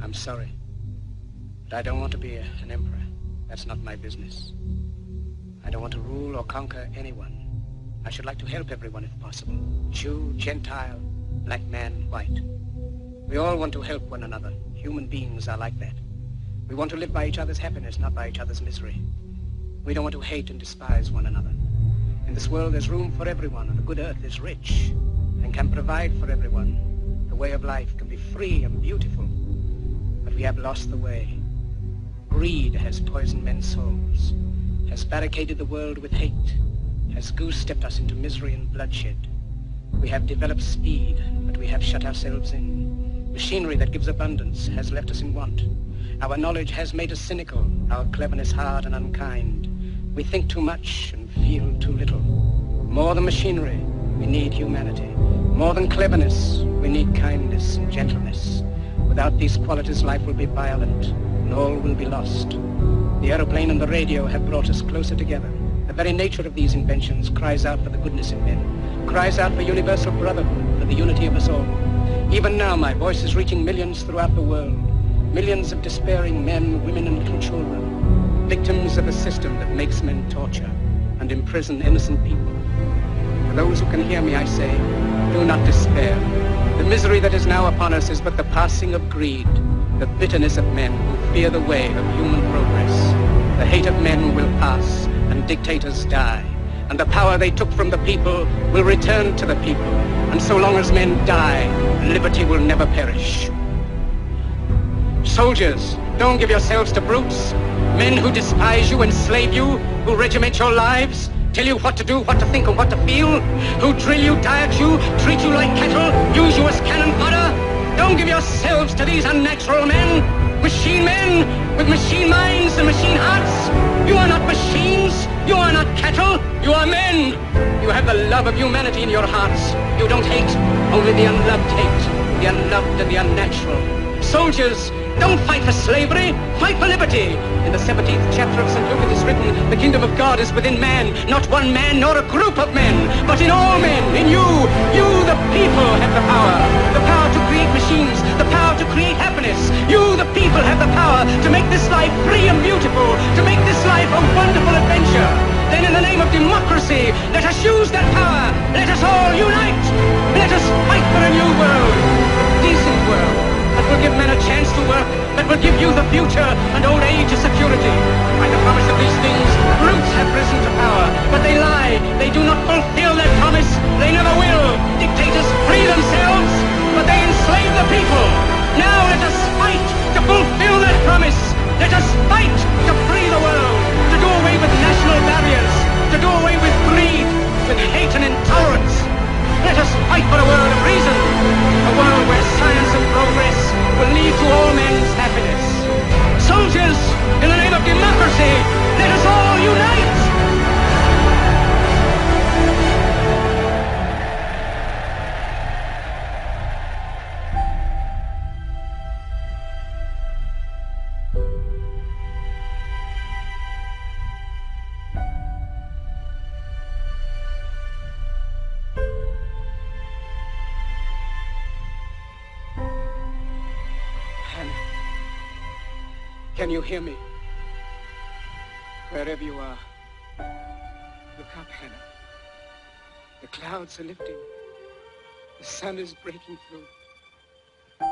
I'm sorry, but I don't want to be an emperor. That's not my business. I don't want to rule or conquer anyone. I should like to help everyone if possible. Jew, Gentile, black man, white. We all want to help one another. Human beings are like that. We want to live by each other's happiness, not by each other's misery. We don't want to hate and despise one another. In this world, there's room for everyone, and the good earth is rich and can provide for everyone. The way of life can be free and beautiful, but we have lost the way. Greed has poisoned men's souls, has barricaded the world with hate, has goose-stepped us into misery and bloodshed. We have developed speed, but we have shut ourselves in. Machinery that gives abundance has left us in want. Our knowledge has made us cynical, our cleverness hard and unkind. We think too much and feel too little. More than machinery, we need humanity. More than cleverness, we need kindness and gentleness. Without these qualities, life will be violent, and all will be lost. The aeroplane and the radio have brought us closer together. The very nature of these inventions cries out for the goodness in men, cries out for universal brotherhood, for the unity of us all. Even now, my voice is reaching millions throughout the world. Millions of despairing men, women, and little children, victims of a system that makes men torture and imprison innocent people. For those who can hear me, I say, do not despair. The misery that is now upon us is but the passing of greed, the bitterness of men who fear the way of human progress. The hate of men will pass, and dictators die, and the power they took from the people will return to the people. And so long as men die, liberty will never perish. Soldiers, don't give yourselves to brutes, men who despise you, enslave you, who regiment your lives, tell you what to do, what to think, and what to feel, who drill you, diet you, treat you like cattle, use you as cannon fodder. Don't give yourselves to these unnatural men, machine men with machine minds and machine hearts. You are not machines, you are not cattle, you are men. You have the love of humanity in your hearts. You don't hate, only the unloved hate, the unloved and the unnatural. Soldiers, don't fight for slavery, fight for liberty. In the 17th chapter of St. Luke it is written, the kingdom of God is within man, not one man nor a group of men, but in all men, in you. You, the people, have the power to create machines, the power to create happiness. You, the people, have the power to make this life free and beautiful, to make this life a wonderful adventure. Then in the name of democracy, let us use that power. Let us all unite. Let us fight for a new world, a decent world, that will give men a chance to work, that will give youth a future and old age a security. By the promise of these things, brutes have risen to power, but they lie. They do not fulfill their promise. They never will. Dictators free themselves, but they enslave the people. Now let us fight to fulfill that promise. Let us fight to free the world, to do away with national barriers, to do away with greed, with hate and intolerance. Let us fight for a world of reason, a world where science and progress will lead to all men's happiness. Soldiers, in the name of democracy, let us all unite! Can you hear me? Wherever you are, look up, Hannah. The clouds are lifting. The sun is breaking through.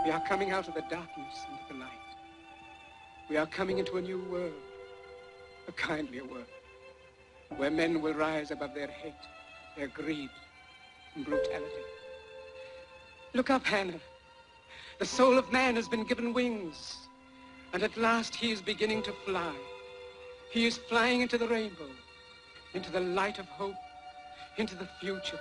We are coming out of the darkness into the light. We are coming into a new world, a kindlier world, where men will rise above their hate, their greed, and brutality. Look up, Hannah. The soul of man has been given wings. And at last he is beginning to fly. He is flying into the rainbow, into the light of hope, into the future.